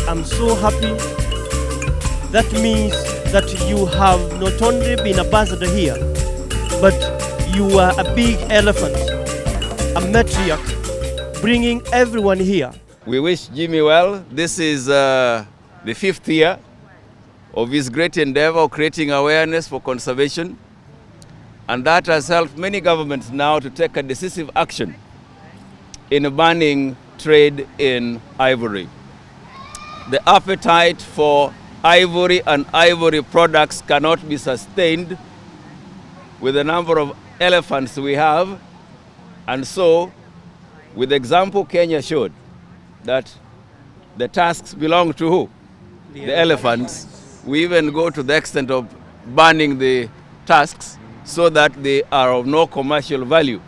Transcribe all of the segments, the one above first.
I'm so happy. That means that you have not only been ambassador here, but you are a big elephant, a matriarch, bringing everyone here. We wish Jimmy well. This is the 5th year of his great endeavor of creating awareness for conservation. And that has helped many governments now to take a decisive action in banning trade in ivory. The appetite for ivory and ivory products cannot be sustained with the number of elephants we have. And so, with the example Kenya showed, that the tusks belong to who? The elephants. We even go to the extent of banning the tusks so that they are of no commercial value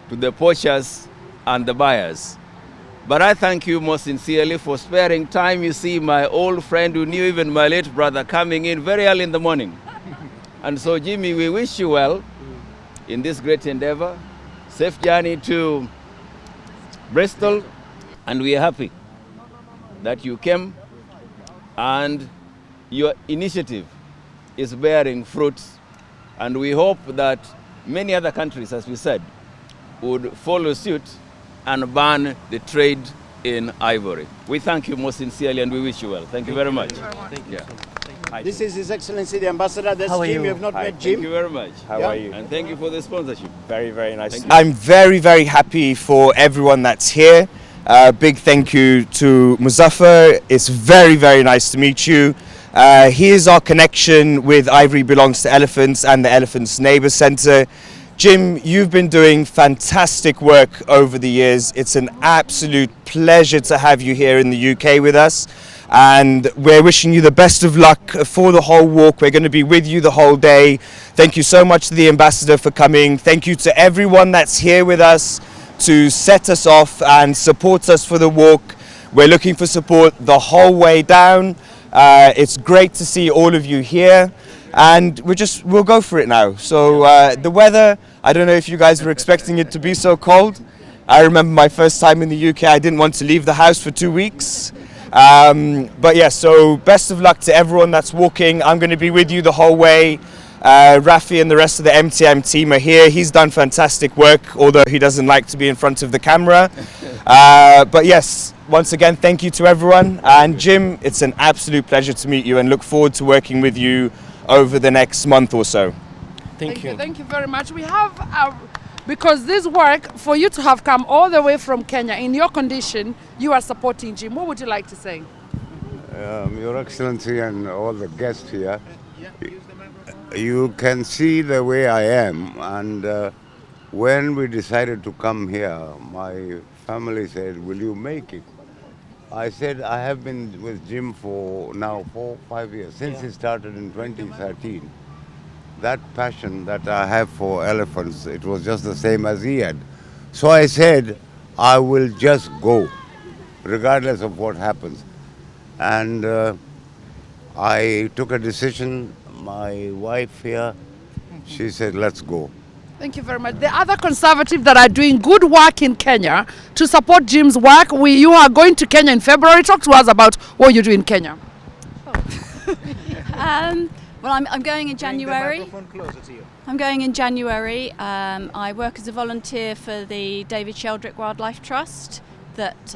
to the poachers and the buyers. But I thank you most sincerely for sparing time. You see my old friend who knew even my late brother coming in very early in the morning. And so, Jimmy, we wish you well in this great endeavor. Safe journey to Bristol. And we are happy that you came and your initiative is bearing fruits. And we hope that many other countries, as we said, would follow suit and ban the trade in ivory. We thank you most sincerely and we wish you well. Thank you very much. Thank you. Yeah. This is His Excellency the Ambassador. That's How are Jim. you? You have not Hi, met Jim. Thank you very much. How are you? And thank you for the sponsorship. Very, very nice. I'm very, very happy for everyone that's here. Big thank you to Muzaffar. It's very, very nice to meet you. Here's our connection with Ivory Belongs to Elephants and the Elephants Neighbour Centre. Jim, you've been doing fantastic work over the years. It's an absolute pleasure to have you here in the UK with us. And we're wishing you the best of luck for the whole walk. We're going to be with you the whole day. Thank you so much to the Ambassador for coming. Thank you to everyone that's here with us to set us off and support us for the walk. We're looking for support the whole way down. It's great to see all of you here. And we'll go for it now. So the weather, I don't know if you guys were expecting it to be so cold. I remember my first time in the UK, I didn't want to leave the house for 2 weeks. But yeah, so best of luck to everyone that's walking. I'm going to be with you the whole way. Rafi and the rest of the MTM team are here. He's done fantastic work, although he doesn't like to be in front of the camera. But yes, once again, thank you to everyone. And Jim, it's an absolute pleasure to meet you and look forward to working with you over the next month or so. Thank you. Thank you very much. We have, because this work, for you to have come all the way from Kenya, in your condition, you are supporting Jim. What would you like to say? Your Excellency and all the guests here, you can see the way I am. And when we decided to come here, my family said, will you make it? I said, I have been with Jim for now 4 or 5 years, since he started in 2013. That passion that I have for elephants, it was just the same as he had. So I said, I will just go, regardless of what happens. And I took a decision. My wife here, she said, let's go. Thank you very much. The other conservatives that are doing good work in Kenya to support Jim's work, you are going to Kenya in February. Talk to us about what you do in Kenya. Well, I'm going in January. I'm going in January. I work as a volunteer for the David Sheldrick Wildlife Trust that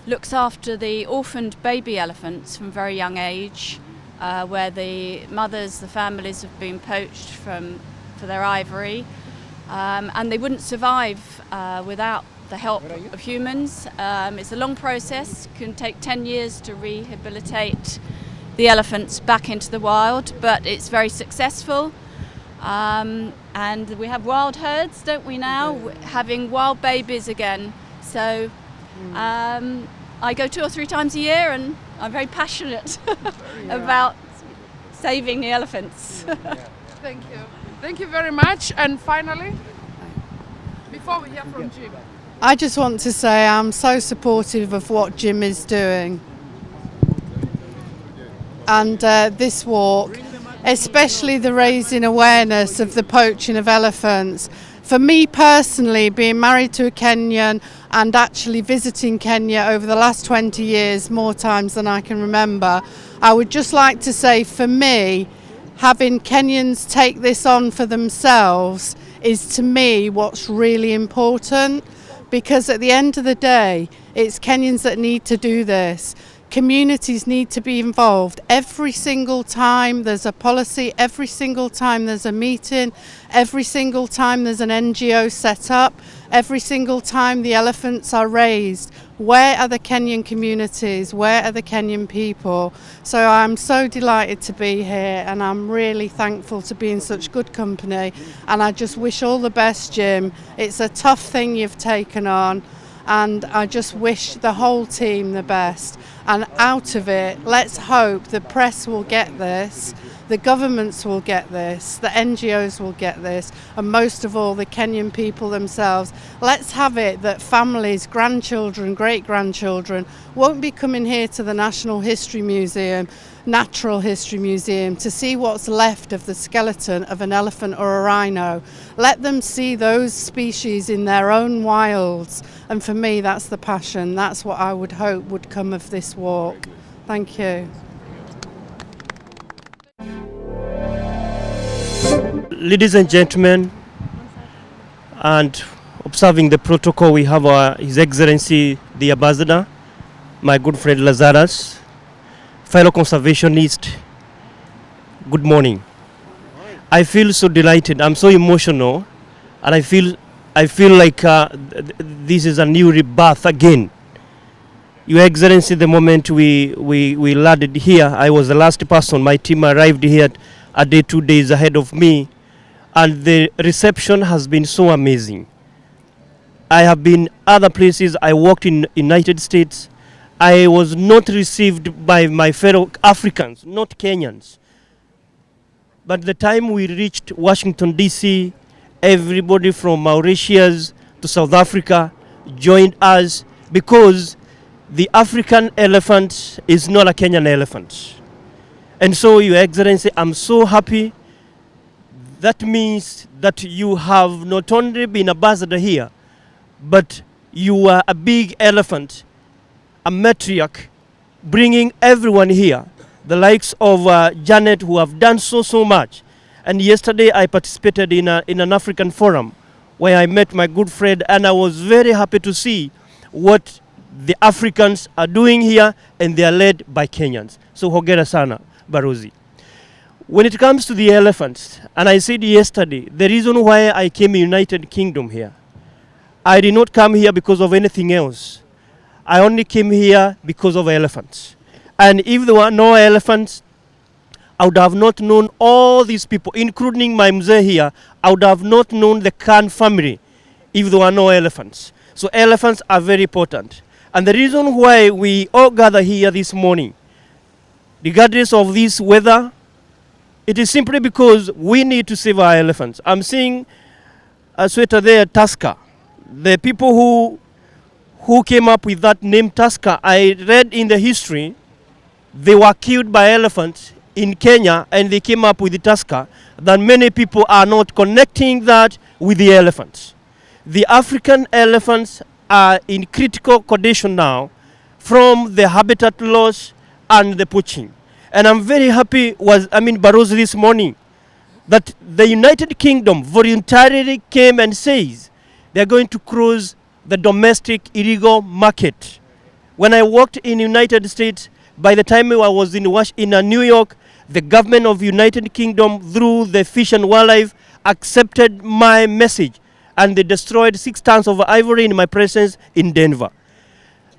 looks after the orphaned baby elephants from very young age, where the mothers, the families have been poached for their ivory, and they wouldn't survive without the help of humans. It's a long process, can take 10 years to rehabilitate the elephants back into the wild, but it's very successful. And we have wild herds, don't we now, having wild babies again. So I go 2 or 3 times a year and I'm very passionate about saving the elephants. Thank you. Thank you very much. And finally, before we hear from Jim. I just want to say I'm so supportive of what Jim is doing. And this walk especially the raising awareness of the poaching of elephants. For me personally, being married to a Kenyan and actually visiting Kenya over the last 20 years, more times than I can remember, I would just like to say, for me, having Kenyans take this on for themselves is to me what's really important, because at the end of the day, it's Kenyans that need to do this. Communities need to be involved. Every single time there's a policy, every single time there's a meeting, every single time there's an NGO set up, every single time the elephants are raised. Where are the Kenyan communities? Where are the Kenyan people? So I'm so delighted to be here, and I'm really thankful to be in such good company. And I just wish all the best, Jim. It's a tough thing you've taken on, and I just wish the whole team the best. And out of it, let's hope the press will get this, the governments will get this, the NGOs will get this, and most of all the Kenyan people themselves. Let's have it that families, grandchildren, great-grandchildren won't be coming here to the National History Museum, Natural History Museum, to see what's left of the skeleton of an elephant or a rhino. Let them see those species in their own wilds, and for me that's the passion. That's what I would hope would come of this walk. Thank you. Ladies and gentlemen, and observing the protocol, we have His Excellency the Ambassador, my good friend Lazarus, fellow conservationist. Good morning. I feel so delighted. I'm so emotional, and I feel like this is a new rebirth again. Your Excellency, the moment we landed here, I was the last person. My team arrived here a day, 2 days ahead of me, and the reception has been so amazing. I have been other places. I worked in United States. I was not received by my fellow Africans, not Kenyans. But the time we reached Washington, D.C., everybody from Mauritius to South Africa joined us, because the African elephant is not a Kenyan elephant. And so, Your Excellency, I'm so happy. That means that you have not only been ambassador here, but you are a big elephant, a matriarch, bringing everyone here, the likes of Janet, who have done so much. And yesterday I participated in an African forum where I met my good friend, and I was very happy to see what the Africans are doing here, and they are led by Kenyans. So hongera sana, Barozi. When it comes to the elephants, and I said yesterday, the reason why I came United Kingdom here, I did not come here because of anything else. I only came here because of elephants. And if there were no elephants, I would have not known all these people, including my mzee here. I would have not known the Khan family if there were no elephants. So elephants are very important. And the reason why we all gather here this morning, regardless of this weather, it is simply because we need to save our elephants. I'm seeing a sweater there, Tusker. The people who came up with that name Tusker, I read in the history, they were killed by elephants in Kenya, and they came up with the Tusker. That many people are not connecting that with the elephants. The African elephants are in critical condition now from the habitat loss and the poaching. And I'm very happy Barroso this morning, that the United Kingdom voluntarily came and says they're going to close the domestic illegal market. When I worked in United States, by the time I was in New York, the government of United Kingdom, through the Fish and Wildlife, accepted my message, and they destroyed 6 tons of ivory in my presence in Denver.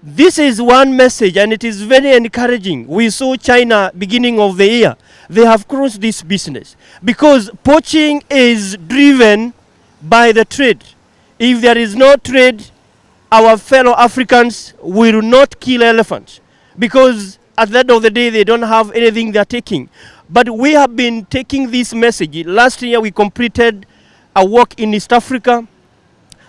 This is one message, and it is very encouraging. We saw China beginning of the year. They have closed this business because poaching is driven by the trade. If there is no trade, our fellow Africans will not kill elephants, because at the end of the day, they don't have anything they're taking. But we have been taking this message. Last year, we completed a walk in East Africa.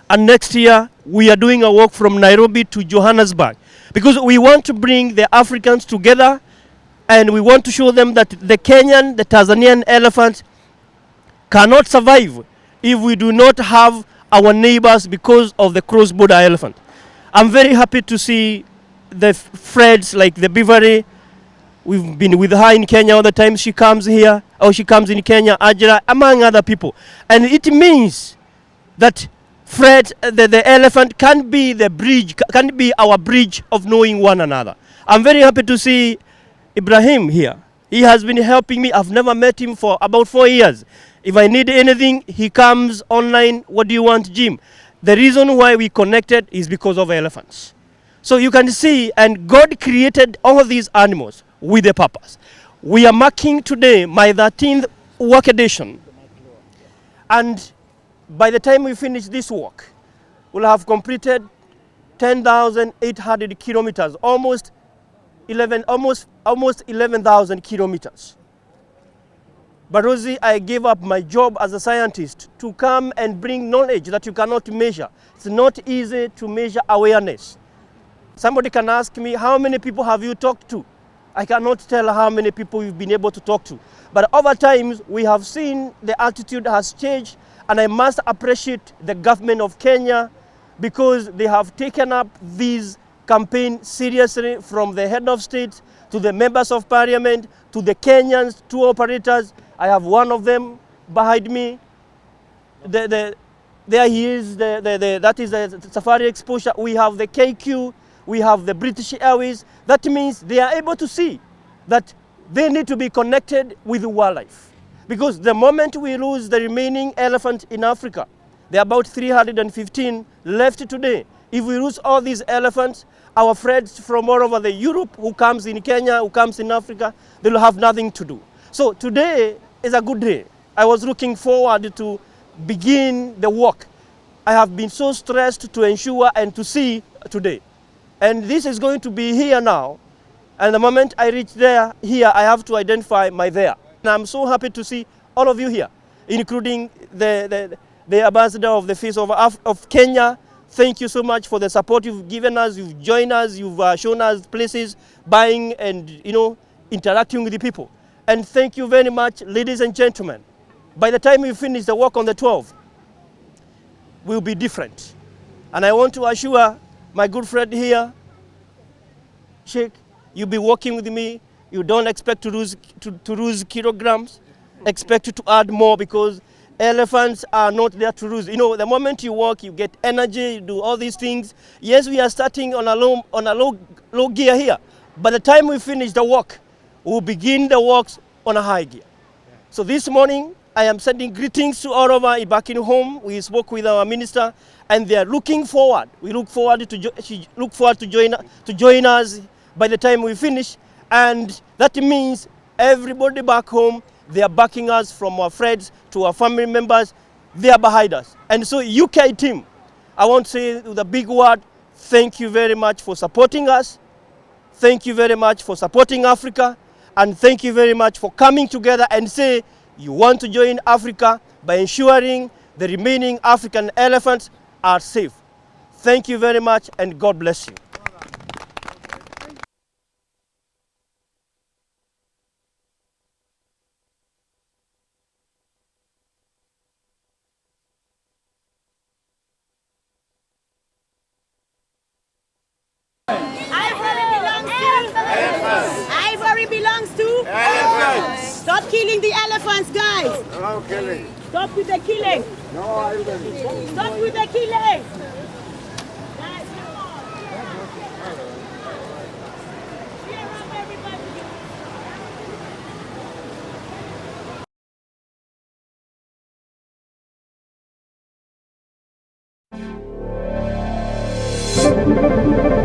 And next year, we are doing a walk from Nairobi to Johannesburg, because we want to bring the Africans together And we want to show them that the Kenyan, the Tanzanian elephant cannot survive if we do not have our neighbors because of the cross-border elephant. I'm very happy to see the Freds like the Beavery. We've been with her in Kenya all the time she comes here, or she comes in Kenya, Ajira, among other people. And it means that Fred, the elephant, can be the bridge, can be our bridge of knowing one another. I'm very happy to see Ibrahim here. He has been helping me. I've never met him for about 4 years. If I need anything, he comes online. What do you want, Jim? The reason why we connected is because of elephants. So you can see, and God created all of these animals with a purpose. We are marking today my 13th work edition. And by the time we finish this work, we'll have completed 10,800 kilometers, almost 11,000 kilometers. But Rosie, I gave up my job as a scientist to come and bring knowledge that you cannot measure. It's not easy to measure awareness. Somebody can ask me, how many people have you talked to? I cannot tell how many people you've been able to talk to. But over time, we have seen the attitude has changed, and I must appreciate the government of Kenya because they have taken up this campaign seriously, from the head of state to the members of parliament to the Kenyans, tour operators. I have one of them behind me. There he is, that is the safari exposure. We have the KQ, we have the British Airways. That means they are able to see that they need to be connected with wildlife. Because the moment we lose the remaining elephant in Africa, there are about 315 left today. If we lose all these elephants, our friends from all over the Europe who comes in Kenya, who comes in Africa, they will have nothing to do. So today is a good day. I was looking forward to begin the work. I have been so stressed to ensure and to see today. And this is going to be here now. And the moment I reach here, I have to identify my there. And I'm so happy to see all of you here, including the ambassador of the Face of Kenya. Thank you so much for the support you've given us. You've joined us. You've shown us places, buying and interacting with the people. And thank you very much, ladies and gentlemen. By the time we finish the work on the 12th, we'll be different. And I want to assure my good friend here, Sheikh, you'll be working with me. You don't expect to lose kilograms. Expect to add more, because elephants are not there to lose. The moment you walk, you get energy, you do all these things. Yes, we are starting on a low gear here. By the time we finish the work, we'll begin the works on a high gear. So this morning, I am sending greetings to all of our back in home. We spoke with our minister, and they are looking forward. We look forward to join us by the time we finish, and that means everybody back home, they are backing us, from our friends to our family members. They are behind us. And so UK team, I want to say with a big word, thank you very much for supporting us. Thank you very much for supporting Africa. And thank you very much for coming together and say you want to join Africa by ensuring the remaining African elephants are safe. Thank you very much, and God bless you. Ivory belongs to elephants. Stop killing the elephants, guys. No killing. Stop with the killing. No ivory. Stop with the killing. Guys, come on. Cheer up, everybody.